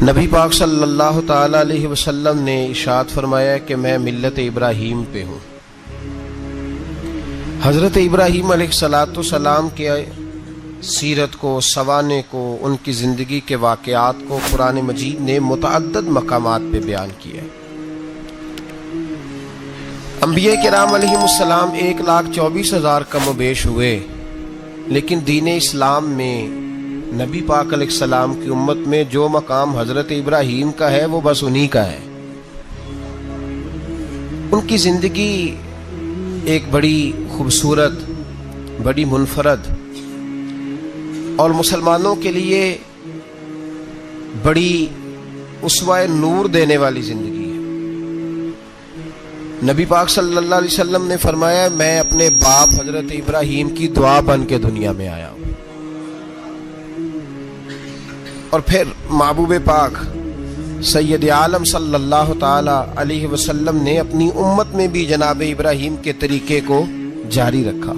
نبی پاک صلی اللہ تعالی علیہ وسلم نے ارشاد فرمایا کہ میں ملت ابراہیم پہ ہوں۔ حضرت ابراہیم علیہ السلام کے سیرت کو، سوانح کو، ان کی زندگی کے واقعات کو قرآن مجید نے متعدد مقامات پہ بیان کیا ہے۔ انبیاء کرام علیہ السلام 1,24,000 کم و بیش ہوئے، لیکن دین اسلام میں نبی پاک علیہ السلام کی امت میں جو مقام حضرت ابراہیم کا ہے وہ بس انہی کا ہے۔ ان کی زندگی ایک بڑی خوبصورت، بڑی منفرد اور مسلمانوں کے لیے بڑی اسوہ نور دینے والی زندگی ہے۔ نبی پاک صلی اللہ علیہ وسلم نے فرمایا میں اپنے باپ حضرت ابراہیم کی دعا بن کے دنیا میں آیا ہوں۔ اور پھر محبوب پاک سید عالم صلی اللہ تعالی علیہ وسلم نے اپنی امت میں بھی جناب ابراہیم کے طریقے کو جاری رکھا۔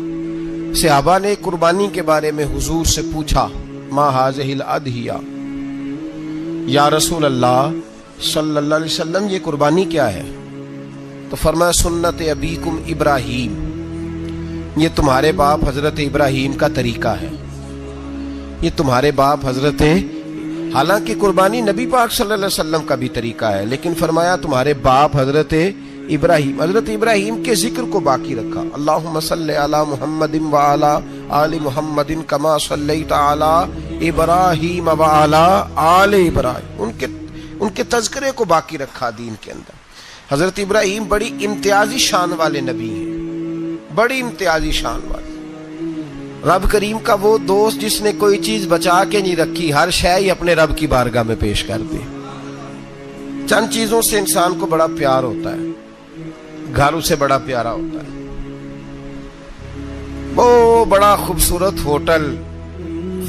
صحابہ نے قربانی کے بارے میں حضور سے پوچھا، ما ہذہ الاضحیہ، یا رسول اللہ صلی اللہ علیہ وسلم یہ قربانی کیا ہے؟ تو فرمایا سنت ابیکم ابراہیم، یہ تمہارے باپ حضرت ابراہیم کا طریقہ ہے، یہ تمہارے باپ حضرت، حالانکہ قربانی نبی پاک صلی اللہ علیہ وسلم کا بھی طریقہ ہے، لیکن فرمایا تمہارے باپ حضرت ابراہیم، حضرت ابراہیم کے ذکر کو باقی رکھا۔ اللہم صلی علی محمد وعلی آل محمد کما صلیت علی ابراہیم وعلی آل ابراہیم، ان کے تذکرے کو باقی رکھا دین کے اندر۔ حضرت ابراہیم بڑی امتیازی شان والے نبی ہیں، بڑی امتیازی شان والے۔ رب کریم کا وہ دوست جس نے کوئی چیز بچا کے نہیں رکھی، ہر شے ہی اپنے رب کی بارگاہ میں پیش کر دی۔ چند چیزوں سے انسان کو بڑا پیار ہوتا ہے، گھر اسے بڑا پیارا ہوتا ہے۔ وہ بڑا خوبصورت ہوٹل،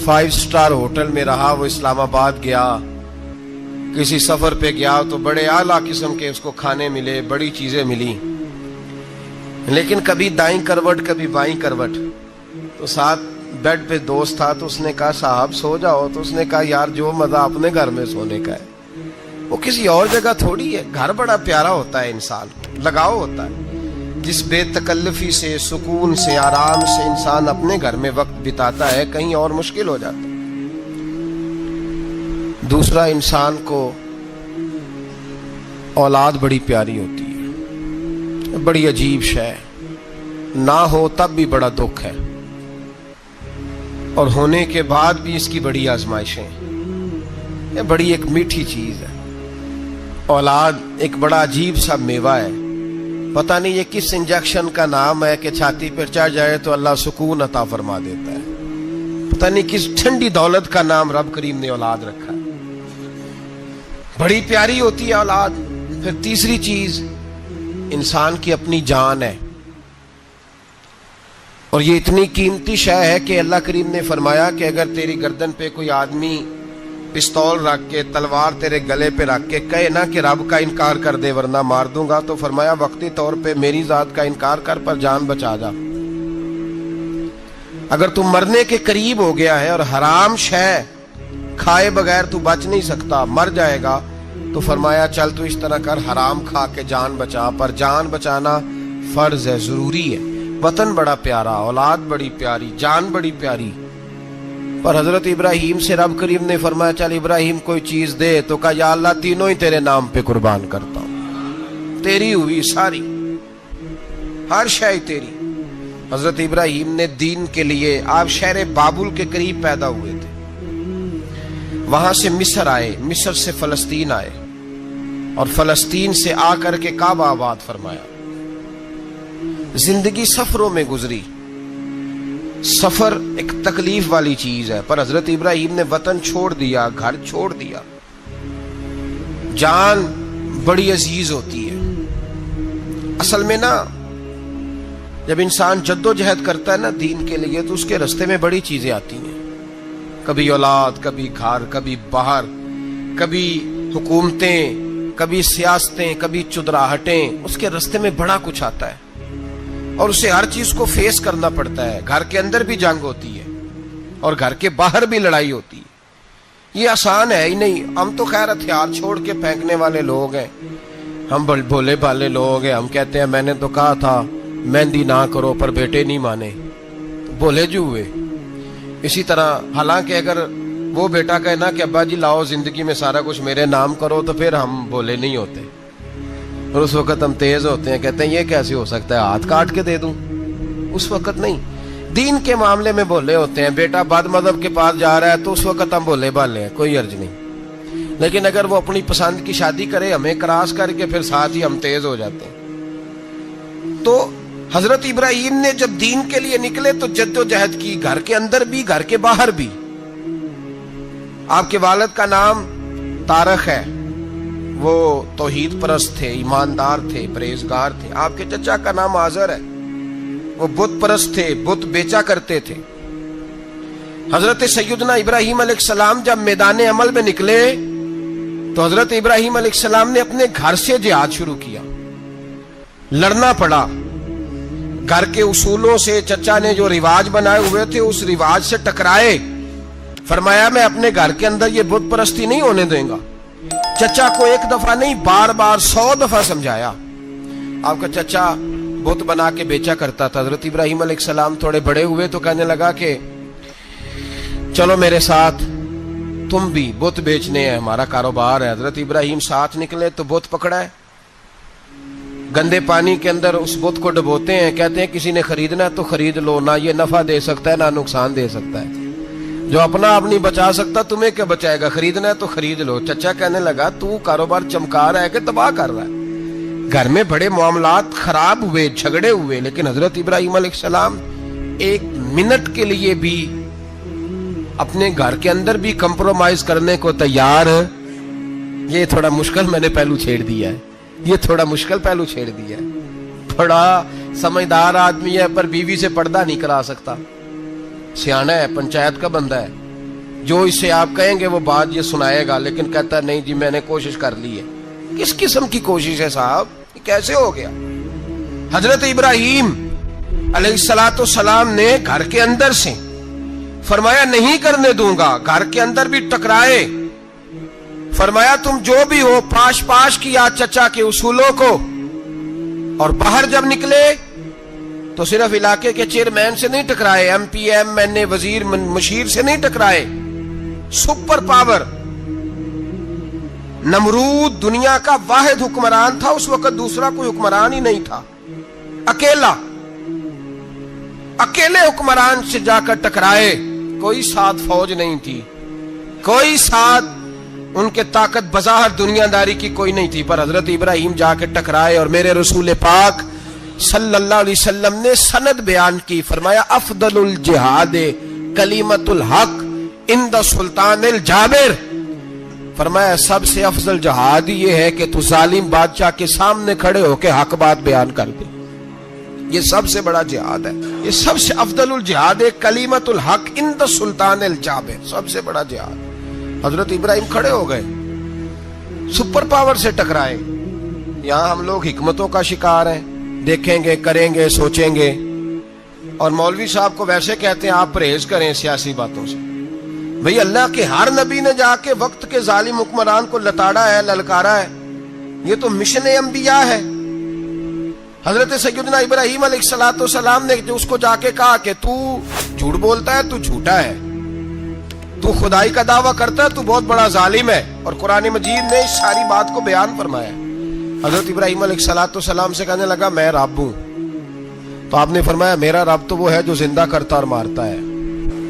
5 سٹار ہوٹل میں رہا، وہ اسلام آباد گیا، کسی سفر پہ گیا تو بڑے اعلیٰ قسم کے اس کو کھانے ملے، بڑی چیزیں ملی، لیکن کبھی دائیں کروٹ کبھی بائیں کروٹ۔ تو ساتھ بیڈ پہ دوست تھا تو اس نے کہا صاحب سو جاؤ، تو اس نے کہا یار جو مزہ اپنے گھر میں سونے کا ہے وہ کسی اور جگہ تھوڑی ہے۔ گھر بڑا پیارا ہوتا ہے، انسان لگاؤ ہوتا ہے، جس بے تکلفی سے، سکون سے، آرام سے انسان اپنے گھر میں وقت بتاتا ہے، کہیں اور مشکل ہو جاتا ہے۔ دوسرا، انسان کو اولاد بڑی پیاری ہوتی ہے، بڑی عجیب شے، نہ ہو تب بھی بڑا دکھ ہے، اور ہونے کے بعد بھی اس کی بڑی آزمائشیں، یہ بڑی ایک میٹھی چیز ہے۔ اولاد ایک بڑا عجیب سا میوہ ہے، پتہ نہیں یہ کس انجیکشن کا نام ہے کہ چھاتی پر چڑھ جائے تو اللہ سکون عطا فرما دیتا ہے، پتہ نہیں کس ٹھنڈی دولت کا نام رب کریم نے اولاد رکھا ہے، بڑی پیاری ہوتی ہے اولاد۔ پھر تیسری چیز انسان کی اپنی جان ہے، اور یہ اتنی قیمتی شے ہے کہ اللہ کریم نے فرمایا کہ اگر تیری گردن پہ کوئی آدمی پستول رکھ کے، تلوار تیرے گلے پہ رکھ کے کہے نا کہ رب کا انکار کر دے ورنہ مار دوں گا، تو فرمایا وقتی طور پہ میری ذات کا انکار کر پر جان بچا جا۔ اگر تم مرنے کے قریب ہو گیا ہے اور حرام شے کھائے بغیر تو بچ نہیں سکتا، مر جائے گا، تو فرمایا چل تو اس طرح کر حرام کھا کے جان بچا، پر جان بچانا فرض ہے، ضروری ہے۔ وطن بڑا پیارا، اولاد بڑی پیاری، جان بڑی پیاری، پر حضرت ابراہیم سے رب کریم نے فرمایا چل ابراہیم کوئی چیز دے، تو کہا یا اللہ تینوں ہی تیرے نام پہ قربان کرتا ہوں، تیری ہوئی ساری، ہر شے تیری۔ حضرت ابراہیم نے دین کے لیے، آپ شہر بابل کے قریب پیدا ہوئے تھے، وہاں سے مصر آئے، مصر سے فلسطین آئے، اور فلسطین سے آ کر کے کعبہ آباد فرمایا۔ زندگی سفروں میں گزری، سفر ایک تکلیف والی چیز ہے، پر حضرت ابراہیم نے وطن چھوڑ دیا، گھر چھوڑ دیا۔ جان بڑی عزیز ہوتی ہے اصل میں نا، جب انسان جد و جہد کرتا ہے نا دین کے لیے تو اس کے رستے میں بڑی چیزیں آتی ہیں، کبھی اولاد، کبھی گھر، کبھی باہر، کبھی حکومتیں، کبھی سیاستیں، کبھی چدراہٹیں، اس کے رستے میں بڑا کچھ آتا ہے اور اسے ہر چیز کو فیس کرنا پڑتا ہے۔ گھر کے اندر بھی جنگ ہوتی ہے اور گھر کے باہر بھی لڑائی ہوتی ہے، یہ آسان ہے ہی نہیں. ہم تو خیر ہتھیار چھوڑ کے پھینکنے والے لوگ ہیں, ہم بھولے بھالے لوگ ہیں. ہم کہتے ہیں میں نے تو کہا تھا مہندی نہ کرو, پر بیٹے نہیں مانے, بھولے جو ہوئے. اسی طرح حالانکہ اگر وہ بیٹا کہے نا کہ ابا جی لاؤ زندگی میں سارا کچھ میرے نام کرو, تو پھر ہم بھولے نہیں ہوتے, اور اس وقت ہم تیز ہوتے ہیں, کہتے ہیں یہ کیسے ہو سکتا ہے, ہاتھ کاٹ کے دے دوں. اس وقت نہیں. دین کے معاملے میں بھولے ہوتے ہیں. بیٹا بد مذہب کے پاس جا رہا ہے تو اس وقت ہم بھولے بھالے ہیں, کوئی عرض نہیں. لیکن اگر وہ اپنی پسند کی شادی کرے ہمیں کراس کر کے, پھر ساتھ ہی ہم تیز ہو جاتے ہیں. تو حضرت ابراہیم نے جب دین کے لیے نکلے تو جد و جہد کی, گھر کے اندر بھی گھر کے باہر بھی. آپ کے والد کا نام طارق ہے, وہ توحید پرست تھے, ایماندار تھے, پرہیزگار تھے. آپ کے چچا کا نام آزر ہے, وہ بت پرست تھے, بت بیچا کرتے تھے. حضرت سیدنا ابراہیم علیہ السلام جب میدان عمل میں نکلے تو حضرت ابراہیم علیہ السلام نے اپنے گھر سے جہاد شروع کیا. لڑنا پڑا. گھر کے اصولوں سے, چچا نے جو رواج بنائے ہوئے تھے اس رواج سے ٹکرائے. فرمایا میں اپنے گھر کے اندر یہ بت پرستی نہیں ہونے دیں گا. چچا کو ایک دفعہ نہیں بار بار 100 دفعہ سمجھایا. آپ کا چچا بت بنا کے بیچا کرتا تھا. حضرت ابراہیم علیہ السلام تھوڑے بڑے ہوئے تو کہنے لگا کہ چلو میرے ساتھ, تم بھی بت بیچنے ہیں, ہمارا کاروبار ہے. حضرت ابراہیم ساتھ نکلے تو بت پکڑا ہے, گندے پانی کے اندر اس بت کو ڈبوتے ہیں. کہتے ہیں کسی نے خریدنا ہے تو خرید لو, نہ یہ نفع دے سکتا ہے نہ نقصان دے سکتا ہے. جو اپنا آپ نہیں بچا سکتا تمہیں کیا بچائے گا, خریدنا ہے تو خرید لو. چچا کہنے لگا تو کاروبار چمکا رہا ہے کہ تباہ کر رہا ہے. گھر میں بڑے معاملات خراب ہوئے, جھگڑے ہوئے, لیکن حضرت ابراہیم علیہ السلام ایک منٹ کے لیے بھی اپنے گھر کے اندر بھی کمپرومائز کرنے کو تیار. یہ تھوڑا مشکل میں نے پہلو چھیڑ دیا ہے, یہ تھوڑا مشکل پہلو چھیڑ دیا ہے. بڑا سمجھدار آدمی ہے پر بیوی سے پردہ نہیں کرا سکتا. سیانا ہے, پنچایت کا بندہ ہے, جو اس سے آپ کہیں گے وہ بات یہ سنائے گا, لیکن کہتا ہے نہیں جی میں نے کوشش کر لی ہے. کس قسم کی کوشش ہے صاحب, یہ کیسے ہو گیا؟ حضرت ابراہیم علیہ السلام نے گھر کے اندر سے فرمایا نہیں کرنے دوں گا. گھر کے اندر بھی ٹکرائے. فرمایا تم جو بھی ہو, پاش پاش کیا چچا کے اصولوں کو. اور باہر جب نکلے تو صرف علاقے کے چیئرمین سے نہیں ٹکرائے, ایم پی ایم این اے وزیر مشیر سے نہیں ٹکرائے. سپر پاور نمرود دنیا کا واحد حکمران تھا اس وقت, دوسرا کوئی حکمران ہی نہیں تھا. اکیلے حکمران سے جا کر ٹکرائے. کوئی ساتھ فوج نہیں تھی, کوئی ساتھ ان کے طاقت بظاہر دنیا داری کی کوئی نہیں تھی, پر حضرت ابراہیم جا کے ٹکرائے. اور میرے رسول پاک صلی اللہ علیہ وسلم نے سند بیان کی. فرمایا افضل الجہاد کلمۃ الحق عند سلطان الجابر. فرمایا سب سے افضل جہاد یہ ہے کہ تو ظالم بادشاہ کے سامنے کھڑے ہو کے حق بات بیان کر دے. یہ سب سے بڑا جہاد ہے, یہ سب سے افضل الجہاد کلمۃ الحق عند سلطان الجابر, سب سے بڑا جہاد. حضرت ابراہیم کھڑے ہو گئے, سپر پاور سے ٹکرائے. یہاں ہم لوگ حکمتوں کا شکار ہیں, دیکھیں گے, کریں گے, سوچیں گے, اور مولوی صاحب کو ویسے کہتے ہیں آپ پرہیز کریں سیاسی باتوں سے. بھئی اللہ کے ہر نبی نے جا کے وقت کے ظالم حکمران کو لتاڑا ہے, للکارا ہے. یہ تو مشن انبیاء ہے. حضرت سیدنا ابراہیم علیہ السلام نے جو اس کو جا کے کہا کہ تو جھوٹ بولتا ہے, تو جھوٹا ہے, تو خدائی کا دعویٰ کرتا ہے, تو بہت بڑا ظالم ہے. اور قرآن مجید نے اس ساری بات کو بیان فرمایا. حضرت ابراہیم علیہ السلام سے کہنے لگا میں رب ہوں. تو آپ نے فرمایا میرا رب تو وہ ہے جو زندہ کرتا اور مارتا ہے.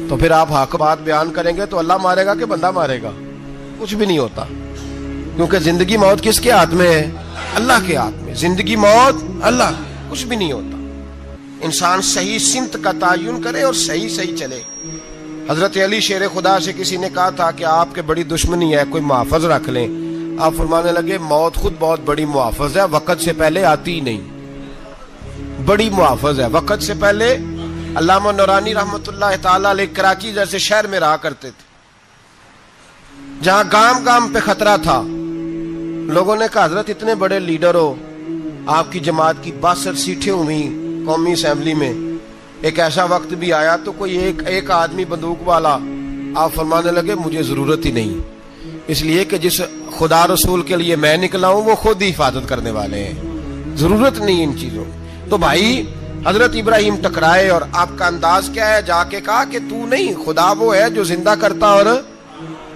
تو پھر آپ حق بات بیان کریں گے تو اللہ مارے گا کہ بندہ مارے گا؟ کچھ بھی نہیں ہوتا, کیونکہ زندگی موت کس کے ہاتھ میں ہے؟ اللہ کے ہاتھ میں. زندگی موت اللہ, کچھ بھی نہیں ہوتا. انسان صحیح سمت کا تعین کرے اور صحیح چلے. حضرت علی شیر خدا سے کسی نے کہا تھا کہ آپ کے بڑی دشمنی ہے, کوئی محافظ رکھ لیں. آپ فرمانے لگے موت خود بہت بڑی محافظ ہے, وقت سے پہلے آتی ہی نہیں. بڑی محافظ ہے, وقت سے پہلے. علامہ نورانی رحمت اللہ تعالی علیہ کراچی جیسے شہر میں رہا کرتے تھے, جہاں گام گام پہ خطرہ تھا. لوگوں نے کہا حضرت اتنے بڑے لیڈر ہو, آپ کی جماعت کی 62 سیٹیں ہوئی قومی اسمبلی میں, ایک ایسا وقت بھی آیا تو کوئی ایک آدمی بندوق والا آپ فرمانے لگے مجھے ضرورت ہی نہیں، اس لیے کہ جس خدا رسول کے لیے میں نکلا ہوں وہ خود ہی حفاظت کرنے والے ہیں، ضرورت نہیں ان چیزوں۔ تو بھائی حضرت ابراہیم ٹکرائے اور آپ کا انداز کیا ہے؟ جا کے کہا کہ تو نہیں، خدا وہ ہے جو زندہ کرتا، اور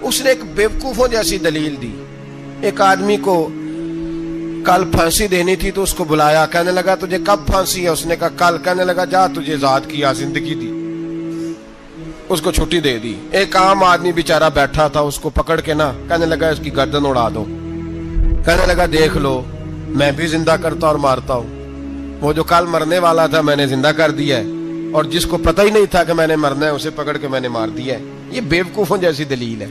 اس نے ایک بیوقوفوں جیسی دلیل دی۔ ایک آدمی کو کل پھانسی دینی تھی تو اس کو بلایا، کہنے لگا تجھے کب پھانسی ہے؟ اس نے کہا کل۔ کہنے لگا جا تجھے ذات کیا زندگی دی، اس کو چھٹی دے دی۔ ایک عام آدمی بیچارہ بیٹھا تھا، اس کو پکڑ کے نا کہنے لگا اس کی گردن اڑا دو۔ کہنے لگا دیکھ لو میں بھی زندہ کرتا اور مارتا ہوں، وہ جو کل مرنے والا تھا میں نے زندہ کر دیا ہے، اور جس کو پتہ ہی نہیں تھا کہ میں نے مرنا ہے اسے پکڑ کے میں نے مار دیا ہے۔ یہ بیوقوفوں جیسی دلیل ہے۔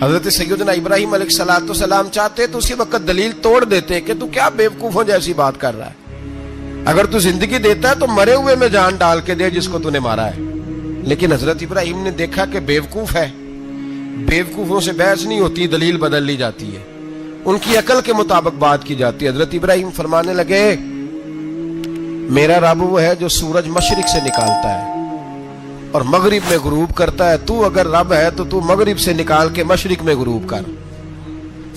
حضرت سیدنا ابراہیم علیہ السلام چاہتے تو اسی وقت دلیل توڑ دیتے کہ تو کیا بیوقوفوں جیسی بات کر رہا ہے، اگر تو زندگی دیتا ہے تو مرے ہوئے میں جان ڈال کے دے جس کو تو نے مارا ہے۔ لیکن حضرت ابراہیم نے دیکھا کہ بیوقوف ہے، بیوقوفوں سے بحث نہیں ہوتی، دلیل بدل لی جاتی ہے، ان کی عقل کے مطابق بات کی جاتی ہے۔ حضرت ابراہیم فرمانے لگے میرا رب وہ ہے جو سورج مشرق سے نکالتا ہے اور مغرب میں غروب کرتا ہے، تو اگر رب ہے تو تو مغرب سے نکال کے مشرق میں غروب کر۔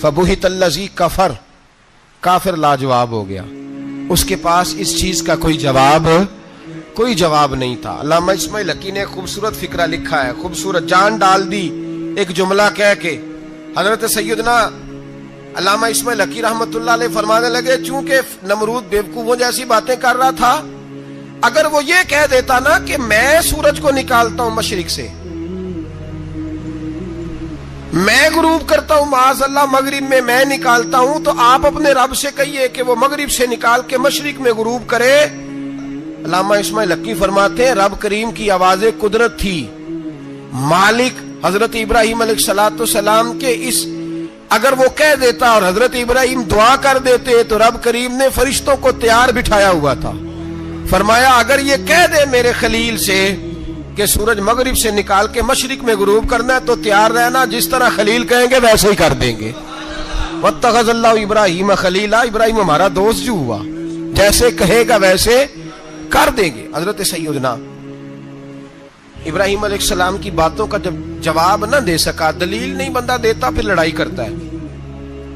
فبہت الذی کفر، کافر لاجواب ہو گیا، اس کے پاس اس چیز کا کوئی جواب نہیں تھا۔ علامہ اسماعیل حقی نے خوبصورت فقرہ لکھا ہے، خوبصورت جان ڈال دی ایک جملہ کہہ کے۔ حضرت سیدنا علامہ اسماعیل حقی رحمت اللہ علیہ فرمانے لگے چونکہ نمرود بیوقوفوں جیسی باتیں کر رہا تھا، اگر وہ یہ کہہ دیتا نا کہ میں سورج کو نکالتا ہوں مشرق سے، میں غروب کرتا ہوں معاذ اللہ مغرب میں نکالتا ہوں، تو آپ اپنے رب سے کہیے کہ وہ مغرب سے نکال کے مشرق میں غروب کرے۔ علامہ اسماعیل حقی فرماتے ہیں رب کریم کی آواز قدرت تھی، مالک حضرت ابراہیم علیہ السلام کے اس اگر وہ کہہ دیتا اور حضرت ابراہیم دعا کر دیتے تو رب کریم نے فرشتوں کو تیار بٹھایا ہوا تھا، فرمایا اگر یہ کہہ دے میرے خلیل سے کہ سورج مغرب سے نکال کے مشرق میں غروب کرنا ہے تو تیار رہنا، جس طرح خلیل کہیں گے ویسے ہی کر دیں گے۔ واتخذ اللہ ابراہیم خلیلا، ابراہیم ہمارا دوست جو ہوا، جیسے کہے گا ویسے کر دیں گے۔ حضرت سیدنا ابراہیم علیہ السلام کی باتوں کا جب جواب نہ دے سکا، دلیل نہیں بندہ دیتا، پھر لڑائی کرتا ہے،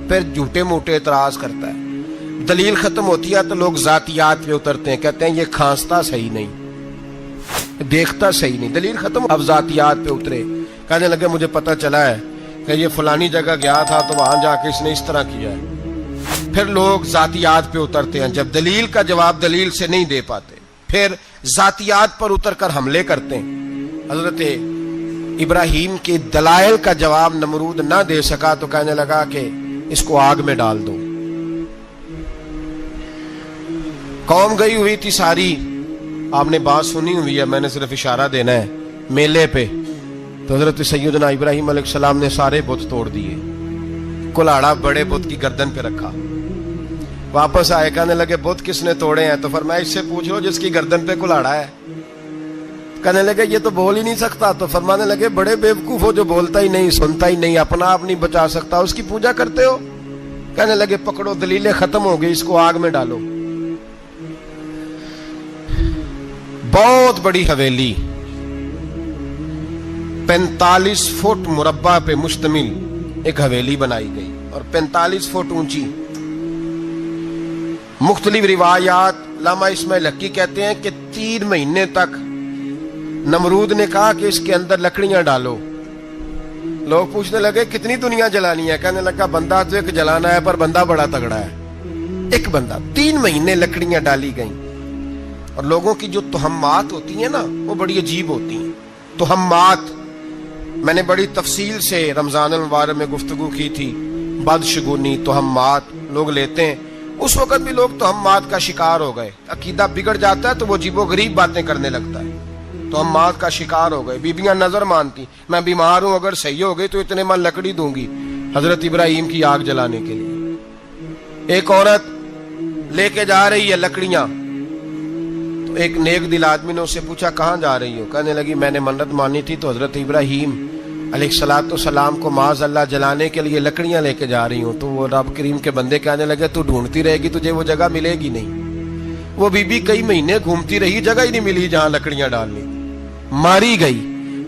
پھر جھوٹے موٹے اعتراض کرتا ہے۔ دلیل ختم ہوتی ہے تو لوگ ذاتیات پہ اترتے ہیں، کہتے ہیں یہ کھانستا صحیح نہیں، دیکھتا صحیح نہیں، دلیل ختم۔ اب ذاتیات پہ اترے، کہنے لگے مجھے پتہ چلا ہے کہ یہ فلانی جگہ گیا تھا تو وہاں جا کے اس نے اس طرح کیا ہے۔ پھر لوگ ذاتیات پہ اترتے ہیں، جب دلیل کا جواب دلیل سے نہیں دے پاتے پھر ذاتیات پر اتر کر حملے کرتے ہیں۔ حضرت ابراہیم کے دلائل کا جواب نمرود نہ دے سکا تو کہنے لگا کہ اس کو آگ میں ڈال دو۔ قوم گئی ہوئی تھی ساری، آپ نے بات سنی ہوئی ہے، میں نے صرف اشارہ دینا ہے، میلے پہ تو حضرت سیدنا ابراہیم علیہ السلام نے سارے بت توڑ دیے، کلاڑا بڑے بت کی گردن پہ رکھا، واپس آئے کہنے لگے بت کس نے توڑے ہیں؟ تو فرمایا اس سے پوچھ لو جس کی گردن پہ کلاڑا ہے۔ کہنے لگے یہ تو بول ہی نہیں سکتا، تو فرمانے لگے بڑے بیوقوف ہو جو بولتا ہی نہیں، سنتا ہی نہیں، اپنا آپ نہیں بچا سکتا، اس کی پوجا کرتے ہو۔ کہنے لگے پکڑو دلیلیں ختم ہو گئی، اس کو آگ میں ڈالو۔ بہت بڑی حویلی 45 فٹ مربع پہ مشتمل ایک حویلی بنائی گئی اور 45 فٹ اونچی۔ مختلف روایات، علامہ اسماعیل حقی کہتے ہیں کہ 3 مہینے تک نمرود نے کہا کہ اس کے اندر لکڑیاں ڈالو۔ لوگ پوچھنے لگے کتنی دنیا جلانی ہے؟ کہنے لگا بندہ تو ایک جلانا ہے پر بندہ بڑا تگڑا ہے، ایک بندہ۔ 3 مہینے لکڑیاں ڈالی گئیں، اور لوگوں کی جو تہمات ہوتی ہیں نا وہ بڑی عجیب ہوتی ہیں۔ تہمات میں نے بڑی تفصیل سے رمضان المبارک میں گفتگو کی تھی، بدشگونی تہمات لوگ لیتے ہیں، اس وقت بھی لوگ تہمات کا شکار ہو گئے، عقیدہ بگڑ جاتا ہے تو وہ عجیب و غریب باتیں کرنے لگتا ہے، تہمات کا شکار ہو گئے۔ بیبیاں نظر مانتی، میں بیمار ہوں اگر صحیح ہو گئی تو اتنے من لکڑی دوں گی حضرت ابراہیم کی آگ جلانے کے لیے۔ ایک عورت لے کے جا رہی ہے لکڑیاں، تو ایک نیک دل آدمی نے اس سے پوچھا کہاں جا رہی ہو؟ کہنے لگی میں نے منت مانی تھی تو حضرت ابراہیم علیہ السلام کو معاذ اللہ جلانے کے لیے لکڑیاں لے کے جا رہی ہوں۔ تو وہ رب کریم کے بندے کہنے لگے تو ڈھونڈتی رہے گی، تجھے وہ جگہ ملے گی نہیں۔ وہ بی بی کئی مہینے گھومتی رہی، جگہ ہی نہیں ملی جہاں لکڑیاں ڈالنی، ماری گئی۔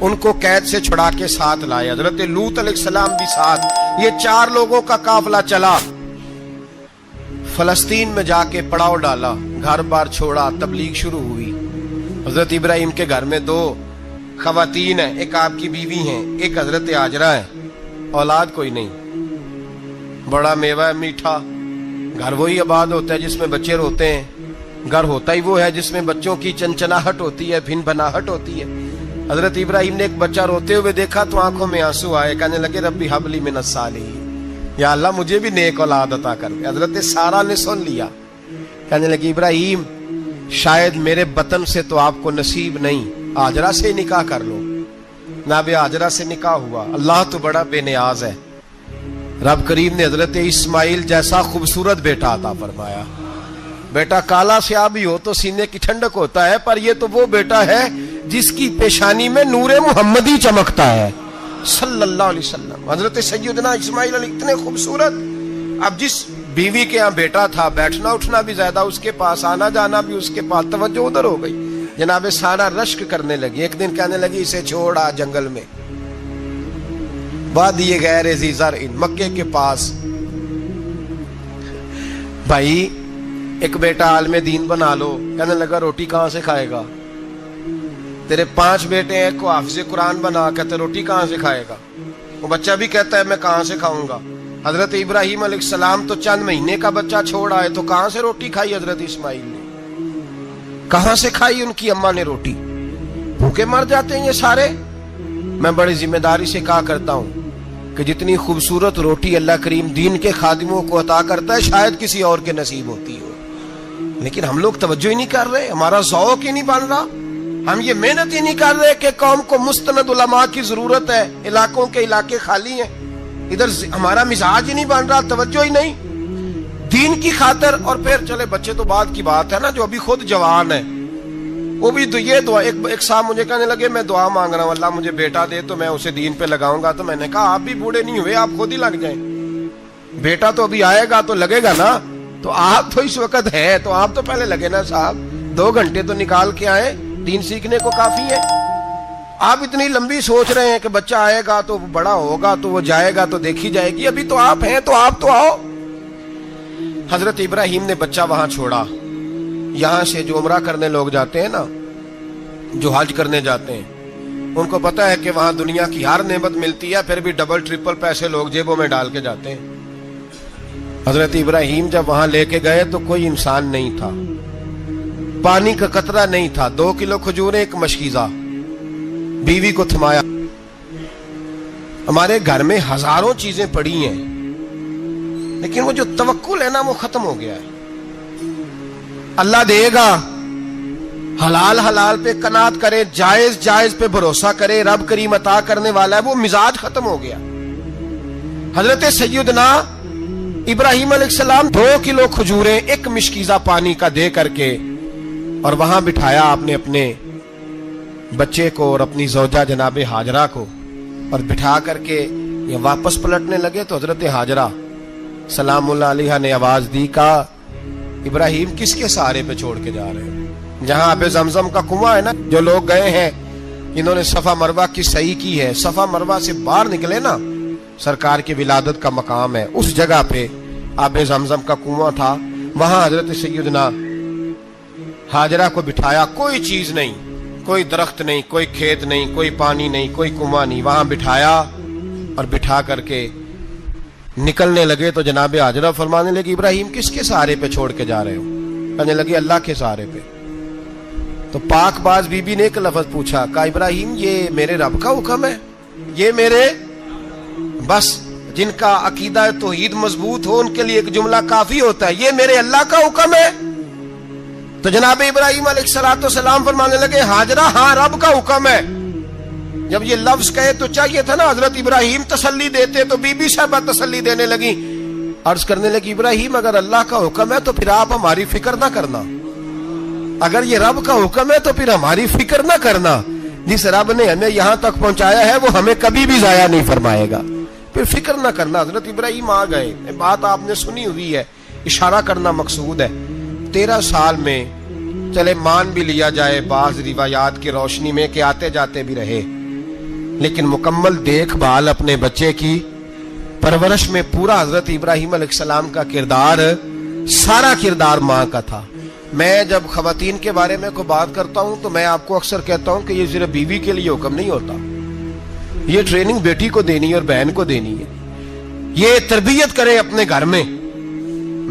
ان کو قید سے چھڑا کے ساتھ لائے، حضرت لوط علیہ السلام بھی ساتھ، یہ 4 لوگوں کا قافلہ چلا، فلسطین میں جا کے پڑاؤ ڈالا، گھر بار چھوڑا، تبلیغ شروع ہوئی۔ حضرت ابراہیم کے گھر میں 2 خواتین ہیں، ایک آپ کی بیوی ہیں، ایک حضرت ہاجرہ ہے، اولاد کوئی نہیں، بڑا میوہ ہے میٹھا، گھر وہی آباد ہوتا ہے جس میں بچے روتے ہیں، گھر ہوتا ہی وہ ہے جس میں بچوں کی چنچناہٹ ہوتی ہے، بھن بھناہٹ ہوتی ہے۔ حضرت ابراہیم نے ایک بچہ روتے ہوئے دیکھا تو آنکھوں میں آنسو آئے، کہنے لگے ربی ہب لی من الصالحین، یا اللہ مجھے بھی نیک اولاد عطا کر دے۔ حضرت سارہ نے سن لیا، کہنے لگی ابراہیم شاید میرے بطن سے تو آپ کو نصیب نہیں، ہاجرہ سے نکاح کر لو۔ جناب ہاجرہ سے نکاح ہوا۔ اللہ تو بڑا بے نیاز ہے، رب کریم نے حضرت اسماعیل جیسا خوبصورت بیٹا عطا فرمایا۔ بیٹا کالا سیاہ بھی ہو تو سینے کی ٹھنڈک ہوتا ہے، پر یہ تو وہ بیٹا ہے جس کی پیشانی میں نور محمدی چمکتا ہے صلی اللہ علیہ وسلم۔ حضرت سیدنا اسماعیل علیہ اتنے خوبصورت، اب جس بیوی کے ہاں بیٹا تھا، بیٹھنا اٹھنا بھی زیادہ اس کے پاس، آنا جانا بھی اس کے پاس، توجہ ادھر ہو گئی۔ جناب سارہ رشک کرنے لگی، ایک دن کہنے لگی اسے چھوڑ آ جنگل میں، وادی غیر ذی زرع، مکے کے پاس۔ بھائی ایک بیٹا عالم دین بنا لو، کہنے لگا روٹی کہاں سے کھائے گا؟ تیرے 5 بیٹے ہیں، کو حافظ قرآن بنا، کہتے روٹی کہاں سے کھائے گا؟ وہ بچہ بھی کہتا ہے میں کہاں سے کھاؤں گا؟ حضرت ابراہیم علیہ السلام تو چند مہینے کا بچہ چھوڑ آئے، تو کہاں سے روٹی کھائی حضرت اسماعیل نے؟ کہاں سے کھائی ان کی اماں نے روٹی؟ بھوکے مر جاتے ہیں یہ سارے۔ میں بڑی ذمہ داری سے کہا کرتا ہوں کہ جتنی خوبصورت روٹی اللہ کریم دین کے خادموں کو عطا کرتا ہے شاید کسی اور کے نصیب ہوتی ہو، لیکن ہم لوگ توجہ ہی نہیں کر رہے، ہمارا ذوق ہی نہیں بن رہا، ہم یہ محنت ہی نہیں کر رہے کہ قوم کو مستند علماء کی ضرورت ہے، علاقوں کے علاقے خالی ہیں، ادھر ہمارا مزاج ہی نہیں بن رہا، توجہ ہی نہیں دین کی خاطر۔ اور پھر چلے بچے تو بعد کی بات ہے نا، جو ابھی خود جوان ہے وہ بھی تو یہ دعا، ایک صاحب مجھے کہنے لگے میں دعا مانگ رہا ہوں اللہ مجھے بیٹا دے تو میں اسے دین پہ لگاؤں گا، تو میں نے کہا آپ بھی بوڑھے نہیں ہوئے، آپ خود ہی لگ جائیں، بیٹا تو ابھی آئے گا تو لگے گا نا، تو آپ تو اس وقت ہے تو آپ تو پہلے لگے نا صاحب، 2 گھنٹے تو نکال کے آئے، دین سیکھنے کو کافی ہے۔ آپ اتنی لمبی سوچ رہے ہیں کہ بچہ آئے گا تو بڑا ہوگا تو وہ جائے گا تو دیکھی جائے گی، ابھی تو آپ ہیں تو آپ تو آؤ۔ حضرت ابراہیم نے بچہ وہاں چھوڑا۔ یہاں سے جو عمرہ کرنے لوگ جاتے ہیں نا، جو حج کرنے جاتے ہیں، ان کو پتا ہے کہ وہاں دنیا کی ہر نعمت ملتی ہے، پھر بھی ڈبل ٹرپل پیسے لوگ جیبوں میں ڈال کے جاتے ہیں۔ حضرت ابراہیم جب وہاں لے کے گئے تو کوئی انسان نہیں تھا، پانی کا قطرہ نہیں تھا، 2 کلو کھجوریں، ایک مشکیزہ، بیوی کو تھمایا۔ ہمارے گھر میں ہزاروں چیزیں پڑی ہیں، لیکن وہ جو توکل ہے نا وہ ختم ہو گیا ہے۔ اللہ دے گا، حلال حلال پہ قناعت کرے، جائز جائز پہ بھروسہ کرے، رب کریم عطا کرنے والا ہے، وہ مزاج ختم ہو گیا۔ حضرت سیدنا ابراہیم علیہ السلام 2 کلو کھجوریں، ایک مشکیزہ پانی کا دے کر کے، اور وہاں بٹھایا آپ نے اپنے بچے کو اور اپنی زوجہ جناب ہاجرہ کو، اور بٹھا کر کے یہ واپس پلٹنے لگے تو حضرت ہاجرہ سلام اللہ علیہ نے آواز دی، کہا ابراہیم کس کے سہارے پہ چھوڑ کے جا رہے ہیں؟ جہاں آب زمزم کا کنواں ہے نا، جو لوگ گئے ہیں جنہوں نے صفا مروہ کی صحیح کی ہے، صفا مروہ سے باہر نکلے نا، سرکار کی ولادت کا مقام ہے، اس جگہ پہ آب زمزم کا کنواں تھا، وہاں حضرت سیدنا ہاجرہ کو بٹھایا، کوئی چیز نہیں، کوئی درخت نہیں، کوئی کھیت نہیں، کوئی پانی نہیں، کوئی کنواں نہیں، وہاں بٹھایا، اور بٹھا کر کے نکلنے لگے تو جناب ہاجرہ فرمانے لگی ابراہیم کس کے سہارے پہ چھوڑ کے جا رہے ہو؟ کہنے لگے اللہ کے سہارے پہ۔ تو پاک باز بی بی نے ایک لفظ پوچھا، کہا ابراہیم یہ میرے رب کا حکم ہے، یہ میرے، بس جن کا عقیدہ توحید مضبوط ہو ان کے لیے ایک جملہ کافی ہوتا ہے، یہ میرے اللہ کا حکم ہے۔ تو جناب ابراہیم علیہ السلام فرمانے لگے ہاجرہ ہاں رب کا حکم ہے۔ جب یہ لفظ کہے تو چاہیے تھا نا حضرت ابراہیم تسلی دیتے، تو بی بی صاحبہ تسلی دینے لگی، عرض کرنے لگی ابراہیم اگر اللہ کا حکم ہے تو پھر آپ ہماری فکر نہ کرنا، اگر یہ رب کا حکم ہے تو پھر ہماری فکر نہ کرنا، جس رب نے ہمیں یہاں تک پہنچایا ہے وہ ہمیں کبھی بھی ضائع نہیں فرمائے گا، پھر فکر نہ کرنا۔ حضرت ابراہیم آ گئے، بات آپ نے سنی ہوئی ہے، اشارہ کرنا مقصود ہے۔ 13 سال میں چلے مان بھی لیا جائے بعض روایات کی روشنی میں کہ آتے جاتے بھی رہے، لیکن مکمل دیکھ بھال اپنے بچے کی پرورش میں پورا حضرت ابراہیم علیہ السلام کا کردار، سارا کردار ماں کا تھا۔ میں جب خواتین کے بارے میں کوئی بات کرتا ہوں تو میں آپ کو اکثر کہتا ہوں کہ یہ صرف بیوی کے لیے حکم نہیں ہوتا، یہ ٹریننگ بیٹی کو دینی ہے اور بہن کو دینی ہے، یہ تربیت کریں اپنے گھر میں۔